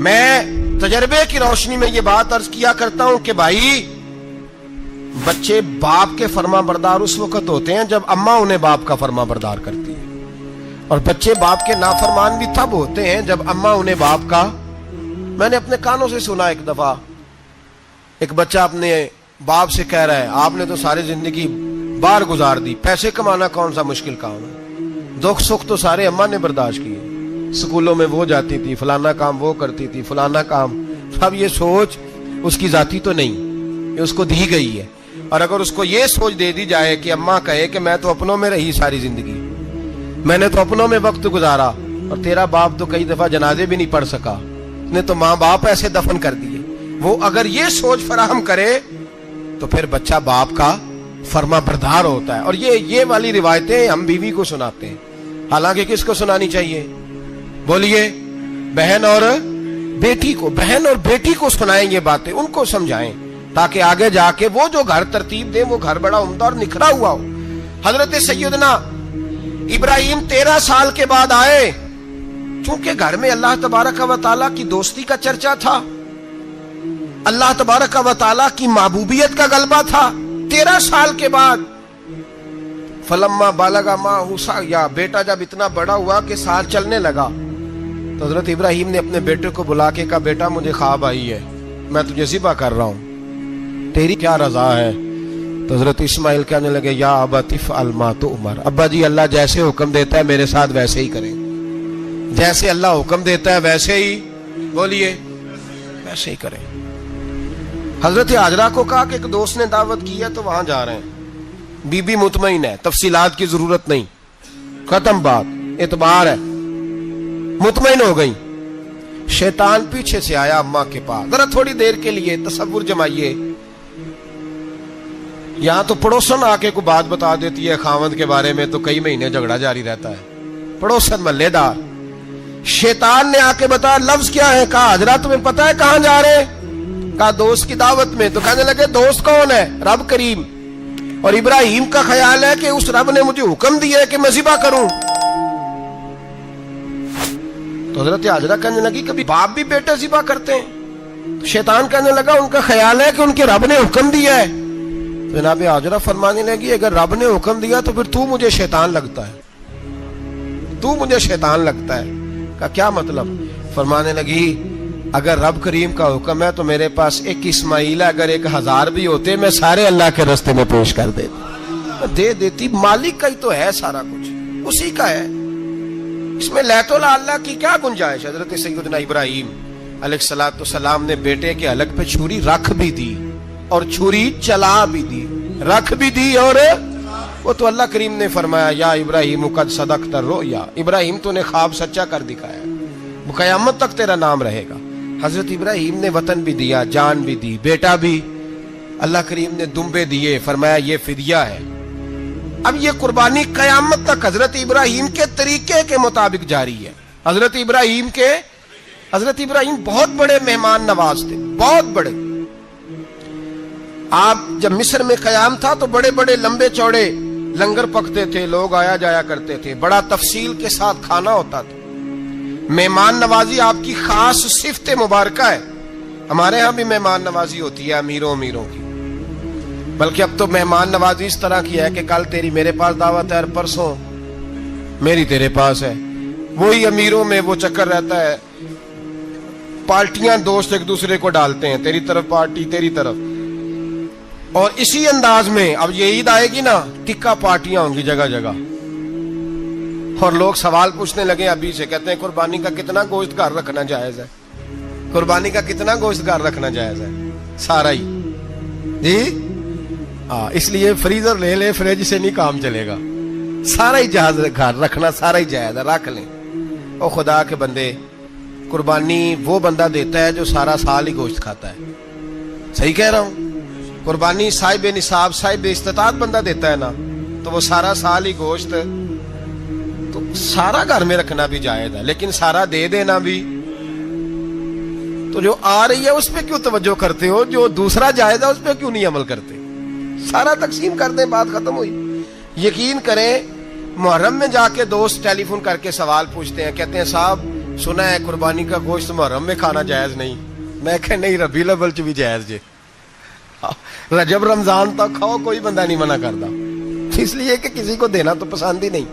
میں تجربے کی روشنی میں یہ بات عرض کیا کرتا ہوں کہ بھائی بچے باپ کے فرما بردار اس وقت ہوتے ہیں جب اماں انہیں باپ کا فرما بردار کرتی ہے، اور بچے باپ کے نافرمان بھی تب ہوتے ہیں جب اماں انہیں باپ کا۔ میں نے اپنے کانوں سے سنا ایک دفعہ ایک بچہ اپنے باپ سے کہہ رہا ہے آپ نے تو ساری زندگی باہر گزار دی، پیسے کمانا کون سا مشکل کام ہے، دکھ سکھ تو سارے اماں نے برداشت کیے، سکولوں میں وہ جاتی تھی، فلانا کام وہ کرتی تھی، فلانا کام۔ اب یہ سوچ اس کی ذاتی تو نہیں، یہ اس کو دی گئی ہے، اور اگر اس کو یہ سوچ دے دی جائے کہ اماں کہے کہ میں تو اپنوں میں رہی ساری زندگی، میں نے تو اپنوں میں وقت گزارا، اور تیرا باپ تو کئی دفعہ جنازے بھی نہیں پڑھ سکا، نے تو ماں باپ ایسے دفن کر دیے، وہ اگر یہ سوچ فراہم کرے تو پھر بچہ باپ کا فرما بردار ہوتا ہے۔ اور یہ والی روایتیں ہم بیوی کو سناتے ہیں، حالانکہ کس کو سنانی چاہیے؟ بولیے، بہن اور بیٹی کو۔ بہن اور بیٹی کو سنائیں یہ باتیں، ان کو سمجھائیں، تاکہ آگے جا کے وہ جو گھر ترتیب دیں وہ گھر بڑا عمدہ اور نکھرا ہوا ہو۔ حضرت سیدنا ابراہیم 13 سال کے بعد آئے، چونکہ گھر میں اللہ تبارک و تعالیٰ کی دوستی کا چرچا تھا، اللہ تبارک و تعالیٰ کی محبوبیت کا غلبہ تھا۔ 13 سال کے بعد فلما بالغ معہ سعیا، بیٹا جب اتنا بڑا ہوا کہ سال چلنے لگا تو حضرت ابراہیم نے اپنے بیٹے کو بلا کے کہا بیٹا مجھے خواب آئی ہے، میں تجھے ذبح کر رہا ہوں، تیری کیا رضا ہے؟ تو حضرت اسماعیل کہنے لگے یا ابت افعل ما تؤمر، ابا جی اللہ جیسے حکم دیتا ہے میرے ساتھ ویسے ہی کریں، جیسے اللہ حکم دیتا ہے ویسے ہی، بولیے، ویسے ہی کریں۔ حضرت حاجرہ کو کہا کہ ایک دوست نے دعوت کی ہے تو وہاں جا رہے ہیں، بی بی مطمئن ہے، تفصیلات کی ضرورت نہیں، ختم بات، اعتبار ہے، مطمئن ہو گئی۔ شیطان پیچھے سے آیا اماں کے پاس، ذرا تھوڑی دیر کے لیے تصور جمائیے، یہاں تو پڑوسن آ کے کوئی بات بتا دیتی ہے خاوند کے بارے میں تو کئی مہینے جھگڑا جاری رہتا ہے، پڑوسن محلے دار۔ شیطان نے آ کے بتایا لفظ کیا ہے؟ کہا حضرہ تمہیں پتا ہے کہاں جا رہے؟ کہا دوست کی دعوت میں۔ تو کہنے لگے دوست کون ہے؟ رب کریم، اور ابراہیم کا خیال ہے کہ اس رب نے مجھے حکم دیا ہے کہ میں ذبح کروں۔ تو حضرت حاجرہ کہنے لگی کبھی باپ بھی بیٹے ذبح کرتے ہیں؟ تو شیطان کہنے لگا ان کا خیال ہے کہ ان کے رب نے حکم دیا ہے۔ جناب حاجرہ فرمانے لگی اگر رب نے حکم دیا تو پھر تو مجھے شیطان لگتا ہے، تو مجھے شیطان لگتا ہے۔ کا کیا مطلب؟ فرمانے لگی اگر رب کریم کا حکم ہے تو میرے پاس ایک اسماعیل ہے، اگر 1000 بھی ہوتے میں سارے اللہ کے راستے میں پیش کر دے دیتی، مالک کا ہی تو ہے سارا کچھ، اسی کا ہے، اس میں لیت اللہ کی کیا گنجائش؟ حضرت سیدنا ابراہیم علیہ السلام نے بیٹے کے حلق پہ چھری رکھ بھی دی اور چھری چلا بھی دی، رکھ بھی دی، اور وہ تو اللہ کریم نے فرمایا یا ابراہیم قد صدقت الرؤیا، ابراہیم تو نے خواب سچا کر دکھایا، وہ قیامت تک تیرا نام رہے گا۔ حضرت ابراہیم نے وطن بھی دیا، جان بھی دی، بیٹا بھی، اللہ کریم نے دمبے دیے، فرمایا یہ فدیہ ہے۔ اب یہ قربانی قیامت تک حضرت ابراہیم کے طریقے کے مطابق جاری ہے۔ حضرت ابراہیم بہت بڑے مہمان نواز تھے، بہت بڑے۔ آپ جب مصر میں قیام تھا تو بڑے بڑے لمبے چوڑے لنگر پکتے تھے، لوگ آیا جایا کرتے تھے، بڑا تفصیل کے ساتھ کھانا ہوتا تھا۔ مہمان نوازی آپ کی خاص صفت مبارکہ ہے۔ ہمارے ہاں بھی مہمان نوازی ہوتی ہے امیروں کی، بلکہ اب تو مہمان نوازی اس طرح کی ہے کہ کل تیری میرے پاس دعوت ہے اور پرسوں میری تیرے پاس ہے۔ وہی امیروں میں وہ چکر رہتا ہے، پارٹیاں دوست ایک دوسرے کو ڈالتے ہیں، تیری طرف پارٹی تیری طرف، اور اسی انداز میں اب یہ عید آئے گی نا، ٹکا پارٹیاں ہوں گی جگہ جگہ، اور لوگ سوال پوچھنے لگے ابھی سے، کہتے ہیں قربانی کا کتنا گوشت گھر رکھنا جائز ہے؟ قربانی کا کتنا گوشت گھر رکھنا جائز ہے؟ سارا ہی جی، اس لیے فریزر لے لے، فریج سے نہیں کام چلے گا، سارا ہی جہاز گھر رکھنا سارا ہی جائز ہے، رکھ لیں۔ او خدا کے بندے، قربانی وہ بندہ دیتا ہے جو سارا سال ہی گوشت کھاتا ہے، صحیح کہہ رہا ہوں؟ قربانی صاحب نصاب، صاحب استطاعت بندہ دیتا ہے نا، تو وہ سارا سال ہی گوشت، تو سارا گھر میں رکھنا بھی جائز ہے، لیکن سارا دے دینا بھی، تو جو آ رہی ہے اس پہ کیوں توجہ کرتے ہو؟ جو دوسرا جائز ہے اس پہ کیوں نہیں عمل کرتے؟ سارا تقسیم کر دیں، بات ختم ہوئی۔ یقین کریں، محرم میں جا کے دوست ٹیلی فون کر کے سوال پوچھتے ہیں، کہتے ہیں صاحب سنا ہے قربانی کا گوشت محرم میں کھانا جائز نہیں۔ میں کہ نہیں، ربیع الاول چ بھی جائز جے، رجب رمضان تک کھاؤ، کوئی بندہ نہیں منع کرتا، اس لیے کہ کسی کو دینا تو پسند ہی نہیں،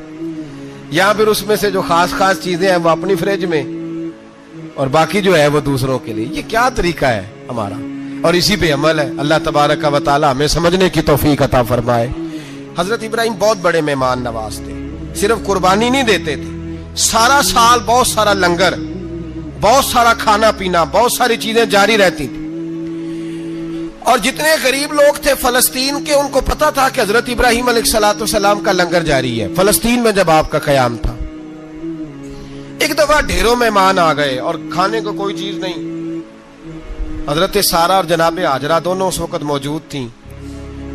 یا پھر اس میں سے جو خاص خاص چیزیں ہیں وہ اپنی فریج میں، اور باقی جو ہے وہ دوسروں کے لیے۔ یہ کیا طریقہ ہے ہمارا؟ اور اسی پہ عمل ہے۔ اللہ تبارک و تعالی ہمیں سمجھنے کی توفیق عطا فرمائے۔ حضرت ابراہیم بہت بڑے مہمان نواز تھے، صرف قربانی نہیں دیتے تھے، سارا سال بہت سارا لنگر، بہت سارا کھانا پینا، بہت ساری چیزیں جاری رہتی تھی۔ اور جتنے غریب لوگ تھے فلسطین کے، ان کو پتا تھا کہ حضرت ابراہیم علیہ السلام کا لنگر جاری ہے۔ فلسطین میں جب آپ کا قیام تھا، ایک دفعہ ڈھیروں مہمان آ گئے اور کھانے کو کوئی چیز نہیں۔ حضرت سارہ اور جناب ہاجرہ دونوں اس وقت موجود تھیں۔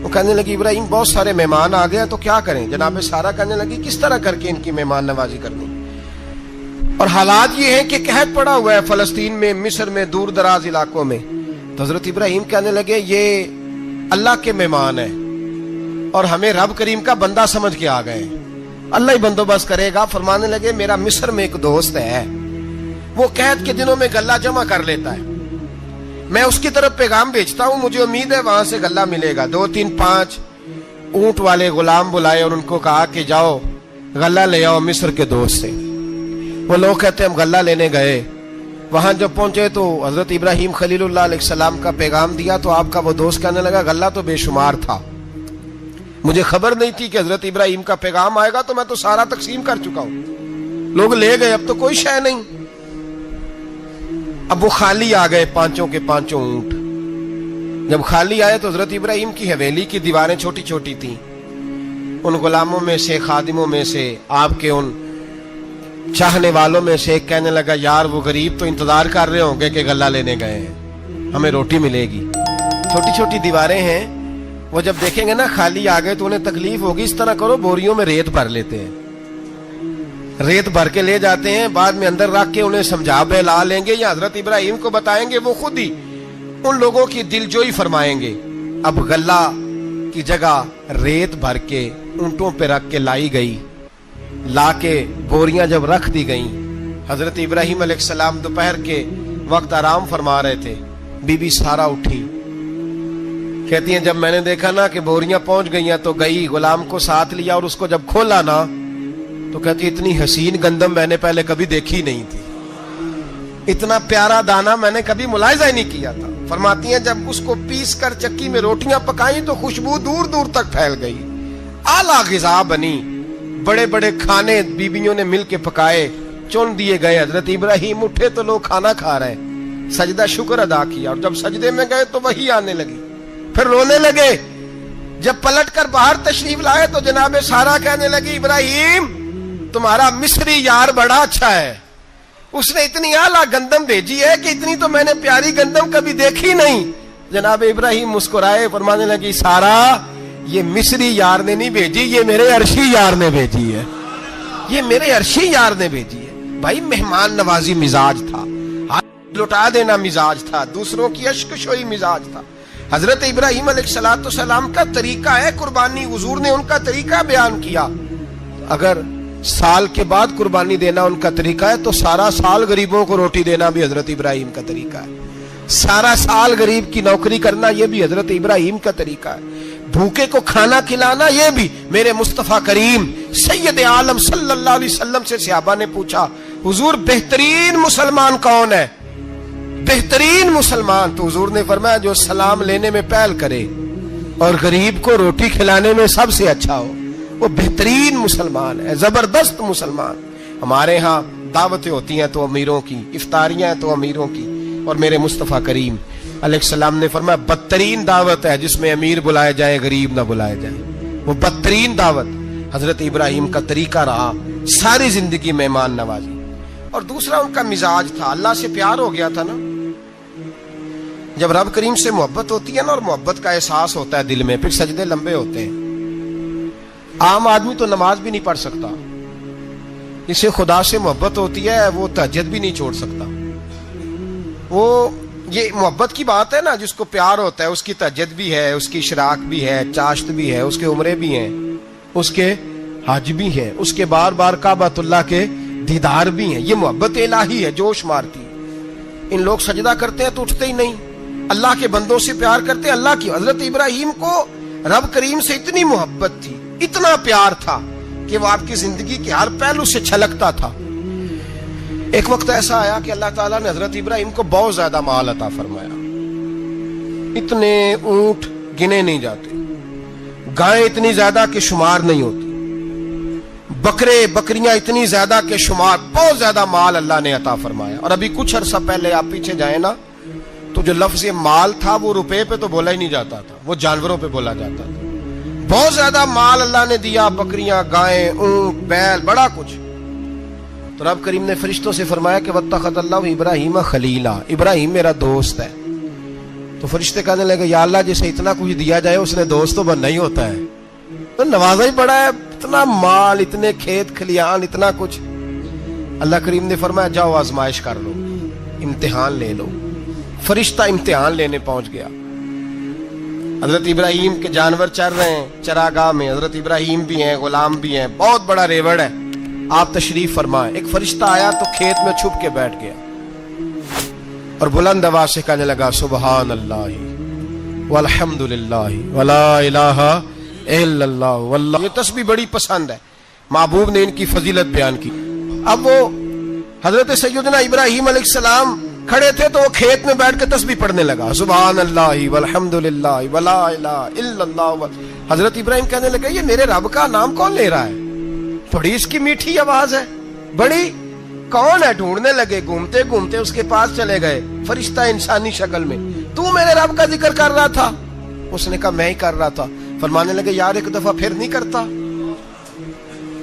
وہ کہنے لگی ابراہیم بہت سارے مہمان آ گئے تو کیا کریں؟ جناب سارہ کہنے لگی کس طرح کر کے ان کی مہمان نوازی کرنی؟ اور حالات یہ ہیں کہ قحط پڑا ہوا ہے فلسطین میں، مصر میں، دور دراز علاقوں میں۔ تو حضرت ابراہیم کہنے لگے یہ اللہ کے مہمان ہیں اور ہمیں رب کریم کا بندہ سمجھ کے آ گئے، اللہ ہی بندوبست کرے گا۔ فرمانے لگے میرا مصر میں ایک دوست ہے، وہ قحط کے دنوں میں غلہ جمع کر لیتا ہے، میں اس کی طرف پیغام بھیجتا ہوں، مجھے امید ہے وہاں سے غلہ ملے گا۔ 2 3 5 اونٹ والے غلام بلائے اور ان کو کہا کہ جاؤ غلہ لے آؤ مصر کے دوست سے۔ وہ لوگ کہتے ہیں ہم غلہ لینے گئے، وہاں جب پہنچے تو حضرت ابراہیم خلیل اللہ علیہ السلام کا پیغام دیا تو آپ کا وہ دوست کہنے لگا غلہ تو بے شمار تھا، مجھے خبر نہیں تھی کہ حضرت ابراہیم کا پیغام آئے گا، تو میں تو سارا تقسیم کر چکا ہوں، لوگ لے گئے، اب تو کوئی شے نہیں۔ اب وہ خالی آ گئے 5 کے 5 اونٹ۔ جب خالی آئے تو حضرت ابراہیم کی حویلی کی دیواریں چھوٹی چھوٹی تھیں، ان غلاموں میں سے، خادموں میں سے، آپ کے ان چاہنے والوں میں سے ایک کہنے لگا یار وہ غریب تو انتظار کر رہے ہوں گے کہ غلہ لینے گئے ہیں، ہمیں روٹی ملے گی۔ چھوٹی چھوٹی دیواریں ہیں، وہ جب دیکھیں گے نا خالی آ گئے تو انہیں تکلیف ہوگی، اس طرح کرو بوریوں میں ریت بھر لیتے ہیں، ریت بھر کے لے جاتے ہیں، بعد میں اندر رکھ کے انہیں سمجھا بہلا لیں گے یا حضرت ابراہیم کو بتائیں گے، وہ خود ہی ان لوگوں کی دل جوئی فرمائیں گے۔ اب غلہ کی جگہ ریت بھر کے اونٹوں پہ رکھ کے لائی گئی، لا کے بوریاں جب رکھ دی گئیں، حضرت ابراہیم علیہ السلام دوپہر کے وقت آرام فرما رہے تھے، بی بی سارہ اٹھی، کہتی ہیں جب میں نے دیکھا نا کہ بوریاں پہنچ گئی ہیں تو گئی، غلام کو ساتھ لیا اور اس کو جب کھولا نا تو کہتی اتنی حسین گندم میں نے پہلے کبھی دیکھی نہیں تھی، اتنا پیارا دانا میں نے کبھی ملاحظہ ہی نہیں کیا تھا۔ فرماتی ہیں جب اس کو پیس کر چکی میں روٹیاں پکائیں تو خوشبو دور دور تک پھیل گئی، اعلیٰ غذا بنی، بڑے بڑے کھانے بیبیوں نے مل کے پکائے، چن دیے گئے۔ حضرت ابراہیم اٹھے تو لوگ کھانا کھا رہے ہیں، سجدہ شکر ادا کیا، اور جب سجدے میں گئے تو وحی آنے لگی، پھر رونے لگے۔ جب پلٹ کر باہر تشریف لائے تو جناب سارہ کہنے لگی ابراہیم تمہارا مصری یار بڑا اچھا ہے، اس نے اتنی اعلیٰ گندم بھیجی ہے کہ اتنی تو میں نے پیاری گندم کبھی دیکھی نہیں۔ جناب ابراہیم مسکرائے، فرمانے لگی سارہ یہ مصری یار نے نہیں بھیجی، یہ میرے عرشی یار نے بھیجی ہے، یہ میرے عرشی یار نے بھیجی ہے۔ بھائی مہمان نوازی مزاج تھا، ہاتھ لٹا دینا مزاج تھا، دوسروں کی اشک شوئی مزاج تھا۔ حضرت ابراہیم علیہ السلام کا طریقہ ہے قربانی، حضور نے ان کا طریقہ بیان کیا۔ اگر سال کے بعد قربانی دینا ان کا طریقہ ہے تو سارا سال غریبوں کو روٹی دینا بھی حضرت ابراہیم کا طریقہ ہے، سارا سال غریب کی نوکری کرنا یہ بھی حضرت ابراہیم کا طریقہ ہے، بھوکے کو کھانا کھلانا یہ بھی۔ میرے مصطفیٰ کریم سید عالم صلی اللہ علیہ وسلم سے صحابہ نے پوچھا حضور بہترین مسلمان کون ہے؟ بہترین مسلمان؟ تو حضور نے فرمایا جو سلام لینے میں پہل کرے اور غریب کو روٹی کھلانے میں سب سے اچھا ہو، وہ بہترین مسلمان ہے، زبردست مسلمان۔ ہمارے ہاں دعوتیں ہوتی ہیں تو امیروں کی، افطاریاں ہیں تو امیروں کی، اور میرے مصطفیٰ کریم علیہ السلام نے فرمایا بدترین دعوت ہے جس میں امیر بلائے جائے غریب نہ بلائے جائے، وہ بدترین دعوت حضرت ابراہیم کا طریقہ رہا، ساری زندگی مہمان نوازی۔ اور دوسرا ان کا مزاج تھا، اللہ سے پیار ہو گیا تھا نا، جب رب کریم سے محبت ہوتی ہے نا اور محبت کا احساس ہوتا ہے دل میں، پھر سجدے لمبے ہوتے ہیں۔ عام آدمی تو نماز بھی نہیں پڑھ سکتا، اسے خدا سے محبت ہوتی ہے وہ تہجد بھی نہیں چھوڑ سکتا. وہ یہ محبت کی بات ہے نا، جس کو پیار ہوتا ہے اس کی تہجد بھی ہے، اس کی اشراق بھی ہے، چاشت بھی ہے، اس کے عمرے بھی ہیں، اس کے حج بھی ہیں، اس کے بار بار کعبۃ اللہ کے دیدار بھی ہیں. یہ محبت الہی ہے، جوش مارتی. ان لوگ سجدہ کرتے ہیں تو اٹھتے ہی نہیں، اللہ کے بندوں سے پیار کرتے ہیں. اللہ کی حضرت ابراہیم کو رب کریم سے اتنی محبت تھی، اتنا پیار تھا کہ وہ آپ کی زندگی کے ہر پہلو سے چھلکتا تھا. ایک وقت ایسا آیا کہ اللہ تعالیٰ نے حضرت ابراہیم کو بہت زیادہ مال عطا فرمایا. اتنے اونٹ گنے نہیں جاتے، گائیں اتنی زیادہ کہ شمار نہیں ہوتی، بکرے بکریاں اتنی زیادہ کہ شمار، بہت زیادہ مال اللہ نے عطا فرمایا. اور ابھی کچھ عرصہ پہلے آپ پیچھے جائیں نا تو جو لفظ مال تھا وہ روپے پہ تو بولا ہی نہیں جاتا تھا، وہ جانوروں پہ بولا جاتا تھا. بہت زیادہ مال اللہ نے دیا، بکریاں، گائیں، اونٹ، بیل، بڑا کچھ. تو رب کریم نے فرشتوں سے فرمایا کہ واتخذ اللہ ابراہیم خلیلا، ابراہیم میرا دوست ہے. تو فرشتے کہنے لگے یا اللہ جسے اتنا کچھ دیا جائے اس نے دوست تو بننا ہی ہوتا ہے، تو نوازا ہی پڑا ہے، اتنا مال، اتنے کھیت کھلیان، اتنا کچھ. اللہ کریم نے فرمایا جاؤ آزمائش کر لو، امتحان لے لو. فرشتہ امتحان لینے پہنچ گیا. حضرت ابراہیم کے جانور چر رہے ہیں چراگاہ میں، حضرت ابراہیم بھی ہیں، غلام بھی ہیں، بہت بڑا ریوڑ ہے. آپ تشریف فرمائیں. ایک فرشتہ آیا تو کھیت میں چھپ کے بیٹھ گیا اور بلند آواز سے کہنے لگا سبحان اللہ والحمد للہ ولا الہ الا اللہ واللہ. یہ تسبیح بڑی پسند ہے، محبوب نے ان کی فضیلت بیان کی. اب وہ حضرت سیدنا ابراہیم علیہ السلام کھڑے تھے تو وہ کھیت میں بیٹھ کے تسبیح پڑھنے لگا سبحان اللہ والحمد للہ ولا الہ الا اللہ. حضرت ابراہیم کہنے لگے یہ میرے رب کا نام کون لے رہا ہے؟ بڑی اس کی میٹھی آواز ہے، بڑی، کون ہے؟ ڈھونڈنے لگے، گھومتے گھومتے اس کے پاس چلے گئے، فرشتہ انسانی شکل میں. تو میرے رب کا ذکر کر رہا تھا؟ اس نے کہا میں ہی کر رہا تھا. فرمانے لگے یار ایک دفعہ پھر نہیں کرتا؟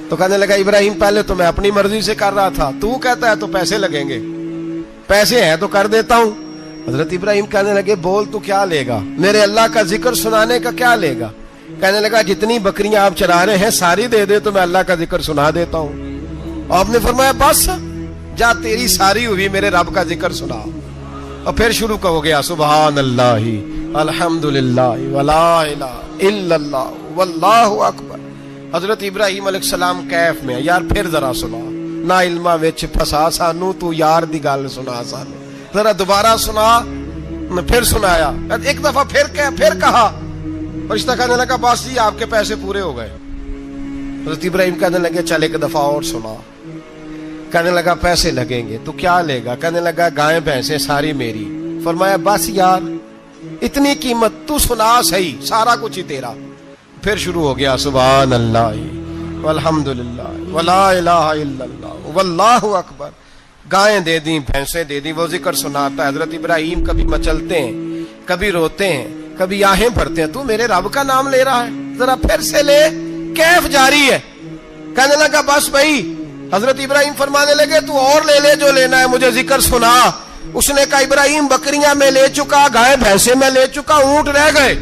تو کہنے لگا ابراہیم پہلے تو میں اپنی مرضی سے کر رہا تھا، تو کہتا ہے تو پیسے لگیں گے، پیسے ہیں تو کر دیتا ہوں. حضرت ابراہیم کہنے لگے بول تو کیا لے گا؟ میرے اللہ کا ذکر سنانے کا کیا لے گا؟ کہنے لگا جتنی بکریاں آپ چرا رہے ہیں ساری دے دے تو میں اللہ کا ذکر سنا دیتا ہوں. آپ نے فرمایا بس جا تیری ساری ہوئی، میرے رب کا ذکر سنا. اور پھر شروع ہو گیا سبحان اللہ الحمد للہ ولا الہ الا اللہ واللہ اکبر. حضرت ابراہیم علیہ السلام کیف میں یار پھر ذرا سنا، نہ علما وچ پھسا سانو، تو یار دی گل سنا سانو، ذرا دوبارہ سنا. پھر سنایا، ایک دفعہ پھر کہا. فرشتہ کہنے لگا بس جی آپ کے پیسے پورے ہو گئے. حضرت ابراہیم کہنے لگے چل ایک دفعہ اور سنا. کہنے لگا پیسے لگیں گے. تو کیا لے گا؟ کہنے لگا گائیں بھینسیں ساری میری. فرمایا بس یار اتنی قیمت، تو سنا صحیح، سارا کچھ ہی تیرا. پھر شروع ہو گیا سبحان اللہ والحمد للہ ولا الہ الا اللہ واللہ اکبر. گائیں دے دیں، بھینسیں دے دیں، وہ ذکر سناتا ہے. حضرت ابراہیم کبھی مچلتے ہیں، کبھی روتے ہیں، کبھی آہیں بھرتے ہیں. تو میرے رب کا نام لے رہا ہے، ذرا پھر سے لے. کیف جاری ہے. کہنے لگا بس بھائی. حضرت ابراہیم فرمانے لگے تو اور لے لے جو لینا ہے، مجھے ذکر سنا. اس نے کہا ابراہیم بکریاں میں لے چکا، گائے بھینسیں میں لے چکا، اونٹ رہ گئے،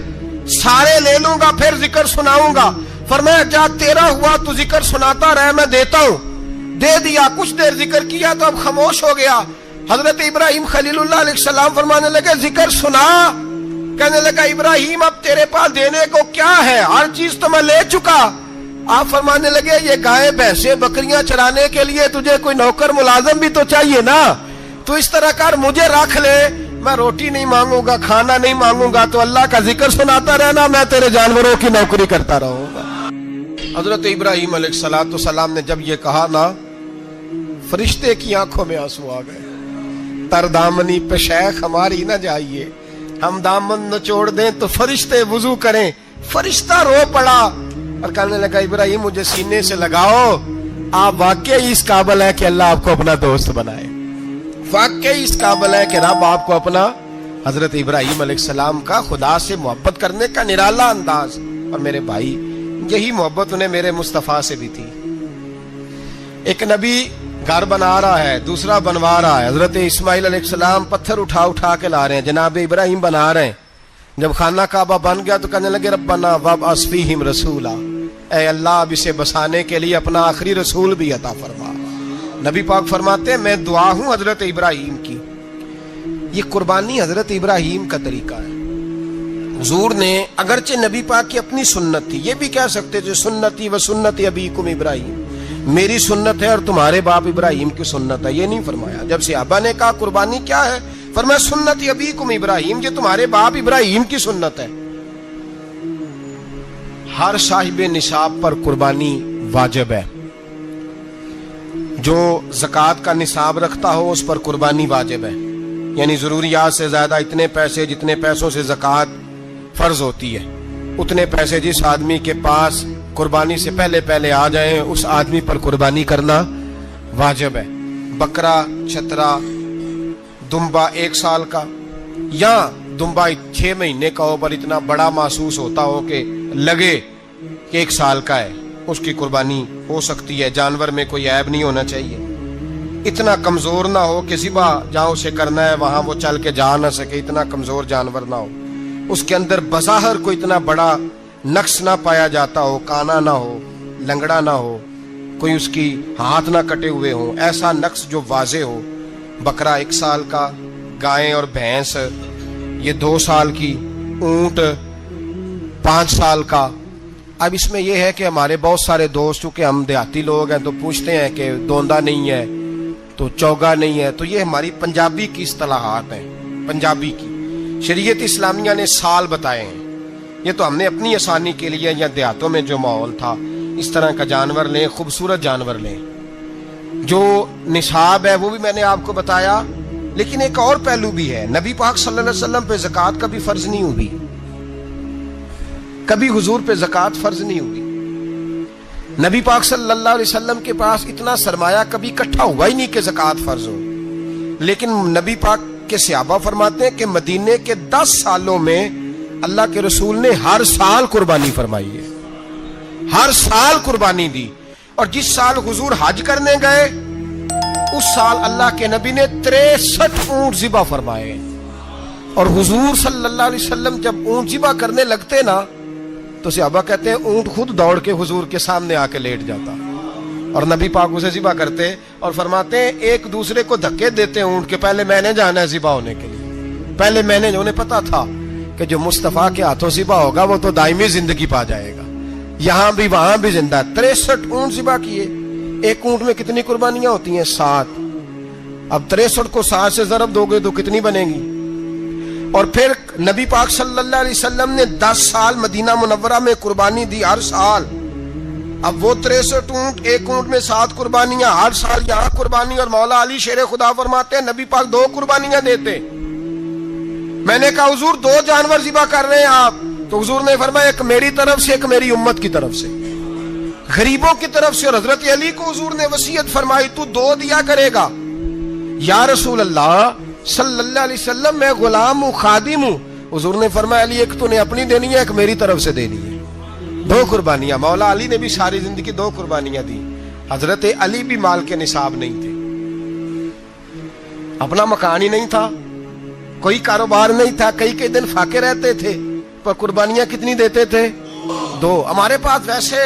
سارے لے لوں گا پھر ذکر سناؤں گا. فرمایا جا تیرا ہوا تو ذکر سناتا رہ، میں دیتا ہوں. دے دیا. کچھ دیر ذکر کیا تو اب خاموش ہو گیا. حضرت ابراہیم خلیل اللہ علیہ السلام فرمانے لگے ذکر سنا. کہنے لگا ابراہیم اب تیرے پاس دینے کو کیا ہے؟ ہر چیز تو میں لے چکا. آپ فرمانے لگے یہ گائے بھینسیں بکریاں چرانے کے لیے تجھے کوئی نوکر ملازم بھی تو چاہیے نا. تو اس طرح کر مجھے رکھ لے، میں روٹی نہیں مانگوں گا، کھانا نہیں مانگوں گا، تو اللہ کا ذکر سناتا رہنا، میں تیرے جانوروں کی نوکری کرتا رہوں گا. حضرت ابراہیم علیہ السلام نے جب یہ کہا نا، فرشتے کی آنکھوں میں آنسو آ گئے. تر دامنی پہ شیخ ہماری نہ جائیے، ہم دامن نچوڑ دیں تو فرشتے وضو کریں. فرشتہ رو پڑا اور کہنے لگا ابراہیم مجھے سینے سے لگاؤ، آپ واقعی اس قابل ہے کہ اللہ آپ کو اپنا دوست بنائے، واقعی اس قابل ہے کہ رب آپ کو اپنا. حضرت ابراہیم علیہ السلام کا خدا سے محبت کرنے کا نرالا انداز. اور میرے بھائی یہی محبت انہیں میرے مصطفیٰ سے بھی تھی. ایک نبی گھر بنا رہا ہے، دوسرا بنوا رہا ہے. حضرت اسماعیل علیہ السلام پتھر اٹھا کے لا رہے ہیں، جناب ابراہیم بنا رہے ہیں. جب خانہ کعبہ بن گیا تو کہنے لگے ربنا وابعث فیہم رسولا، اے اللہ اب اسے بسانے کے لیے اپنا آخری رسول بھی عطا فرما۔ نبی پاک فرماتے ہیں میں دعا ہوں حضرت ابراہیم کی۔ یہ قربانی حضرت ابراہیم کا طریقہ ہے۔ حضور نے اگرچہ نبی پاک کی اپنی سنت تھی، یہ بھی کہہ سکتے تھے سنتی و سنت ابیکم ابراہیم، میری سنت ہے اور تمہارے باپ ابراہیم کی سنت ہے، یہ نہیں فرمایا۔ جب صحابہ نے کہا قربانی کیا ہے، فرمایا سنت ابیکم ابراہیم، یہ تمہارے باپ ابراہیم کی سنت ہے۔ ہر صاحب نصاب پر قربانی واجب ہے۔ جو زکوٰۃ کا نصاب رکھتا ہو اس پر قربانی واجب ہے، یعنی ضروریات سے زیادہ اتنے پیسے جتنے پیسوں سے زکوٰۃ فرض ہوتی ہے، اتنے پیسے جس آدمی کے پاس قربانی سے پہلے آ جائیں اس آدمی پر قربانی کرنا واجب ہے۔ بکرا، چھترا، دمبا 1 سال کا یا دمبا 6 مہینے کا ہو پر اتنا بڑا محسوس ہوتا ہو کہ لگے کہ 1 سال کا ہے، اس کی قربانی ہو سکتی ہے۔ جانور میں کوئی عیب نہیں ہونا چاہیے، اتنا کمزور نہ ہو کہ ذبح جہاں اسے کرنا ہے وہاں وہ چل کے جا نہ سکے، اتنا کمزور جانور نہ ہو، اس کے اندر بظاہر کوئی اتنا بڑا نقص نہ پایا جاتا ہو، کانا نہ ہو، لنگڑا نہ ہو، کوئی اس کی ہاتھ نہ کٹے ہوئے ہوں، ایسا نقص جو واضح ہو۔ بکرا 1 سال کا، گائیں اور بھینس یہ 2 سال کی، اونٹ 5 سال کا۔ اب اس میں یہ ہے کہ ہمارے بہت سارے دوست چونکہ ہم دیہاتی لوگ ہیں تو پوچھتے ہیں کہ دوندا نہیں ہے تو چوگا نہیں ہے، تو یہ ہماری پنجابی کی اصطلاحات ہیں، پنجابی کی۔ شریعت اسلامیہ نے سال بتائے ہیں، یہ تو ہم نے اپنی آسانی کے لیے، یا دیہاتوں میں جو ماحول تھا اس طرح کا جانور لیں، خوبصورت جانور لیں۔ جو نصاب ہے وہ بھی میں نے آپ کو بتایا، لیکن ایک اور پہلو بھی ہے۔ نبی پاک صلی اللہ علیہ وسلم پہ زکوٰۃ کبھی فرض نہیں ہوئی، کبھی حضور پہ زکوٰۃ فرض نہیں ہوئی۔ نبی پاک صلی اللہ علیہ وسلم کے پاس اتنا سرمایہ کبھی اکٹھا ہوا ہی نہیں کہ زکوٰۃ فرض ہو، لیکن نبی پاک کے صحابہ فرماتے ہیں کہ مدینے کے 10 سالوں میں اللہ کے رسول نے ہر سال قربانی فرمائی ہے، ہر سال قربانی دی۔ اور جس سال حضور حج کرنے گئے اس سال اللہ کے نبی نے 63 اونٹ ذبح فرمائے، اور حضور صلی اللہ علیہ وسلم جب اونٹ ذبح کرنے لگتے نا تو صحابہ کہتے ہیں اونٹ خود دوڑ کے حضور کے سامنے آ کے لیٹ جاتا، اور نبی پاک اسے ذبح کرتے اور فرماتے ہیں ایک دوسرے کو دھکے دیتے اونٹ کے، پہلے میں نے جانا ہے ذبح ہونے کے لیے، پہلے میں نے، انہیں پتا تھا کہ جو مصطفیٰ کے ہاتھوں ذبح ہوگا وہ تو دائمی زندگی پا جائے گا، یہاں بھی وہاں بھی زندہ۔ 63 اونٹ ذبح کیے۔ ایک اونٹ میں کتنی قربانیاں ہوتی ہیں؟ 7۔ اب 63 کو 7 سے ضرب دو گے تو کتنی بنے گی؟ اور پھر نبی پاک صلی اللہ علیہ وسلم نے 10 سال مدینہ منورہ میں قربانی دی، ہر سال۔ اب وہ 63 اونٹ، ایک اونٹ میں 7 قربانیاں، ہر سال یہاں قربانی۔ اور مولا علی شیر خدا فرماتے ہیں نبی پاک 2 قربانیاں دیتے۔ میں نے کہا حضور 2 جانور ذبح کر رہے ہیں آپ، تو حضور نے فرمایا ایک میری طرف سے، ایک میری امت کی طرف سے، غریبوں کی طرف سے۔ اور حضرت علی کو حضور نے وصیت فرمائی تو 2 دیا کرے گا۔ یا رسول اللہ صلی اللہ علیہ وسلم میں غلام ہوں، خادم ہوں۔ حضور نے فرمایا علی ایک تو نے اپنی دینی ہے، ایک میری طرف سے دینی ہے۔ 2 قربانیاں۔ مولا علی نے بھی ساری زندگی 2 قربانیاں دی۔ حضرت علی بھی مال کے نصاب نہیں تھے، اپنا مکان ہی نہیں تھا، کوئی کاروبار نہیں تھا، کئی دن فاقے رہتے تھے، پر قربانیاں کتنی دیتے تھے؟ 2۔ ہمارے پاس ویسے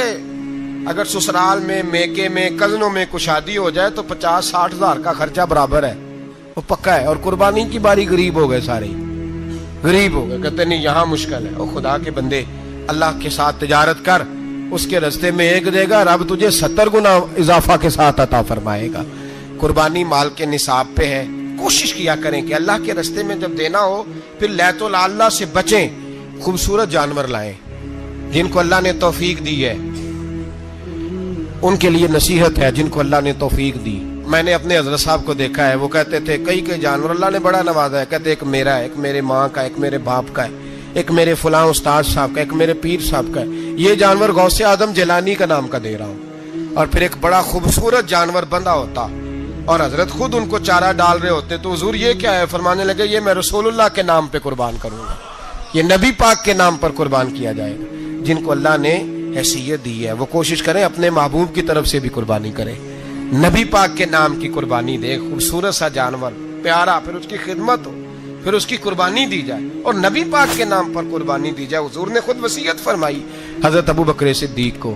اگر سسرال میں، میکے میں، کزنوں میں کچھ شادی ہو جائے تو 50-60 ہزار کا خرچہ برابر ہے، وہ پکا ہے۔ اور قربانی کی باری غریب ہو گئے، سارے غریب ہو گئے، کہتے نہیں یہاں مشکل ہے۔ او خدا کے بندے، اللہ کے ساتھ تجارت کر، اس کے رستے میں 1 دے گا، رب تجھے 70 گنا اضافہ کے ساتھ عطا فرمائے گا۔ قربانی مال کے نصاب پہ ہے۔ کوشش کیا کریں کہ اللہ کے رستے میں جب دینا ہو پھر لیت اللہ سے بچیں، خوبصورت جانور لائیں۔ جن کو اللہ نے توفیق دی ہے ان کے لیے نصیحت ہے، جن کو اللہ نے توفیق دی۔ میں نے اپنے حضرت صاحب کو دیکھا ہے، وہ کہتے تھے کئی جانور اللہ نے بڑا نوازا ہے، کہتے ایک میرا ہے، ایک میرے ماں کا، ایک میرے باپ کا ہے، ایک میرے فلاں استاد صاحب کا، ایک میرے پیر صاحب کا ہے۔ یہ جانور غوث اعظم جیلانی کا نام کا دے رہا ہوں۔ اور پھر ایک بڑا خوبصورت جانور بندھا ہوتا اور حضرت خود ان کو چارہ ڈال رہے ہوتے، تو حضور یہ کیا ہے؟ فرمانے لگے یہ میں رسول اللہ کے نام پہ قربان کروں گا، یہ نبی پاک کے نام پر قربان کیا جائے گا۔ جن کو اللہ نے حیثیت دی ہے وہ کوشش کریں اپنے محبوب کی طرف سے بھی قربانی کریں، نبی پاک کے نام کی قربانی دے، خوبصورت سا جانور پیارا، پھر اس کی خدمت ہو، پھر اس کی قربانی دی جائے اور نبی پاک کے نام پر قربانی دی جائے۔ حضور نے خود وصیت فرمائی حضرت ابو بکر صدیق کو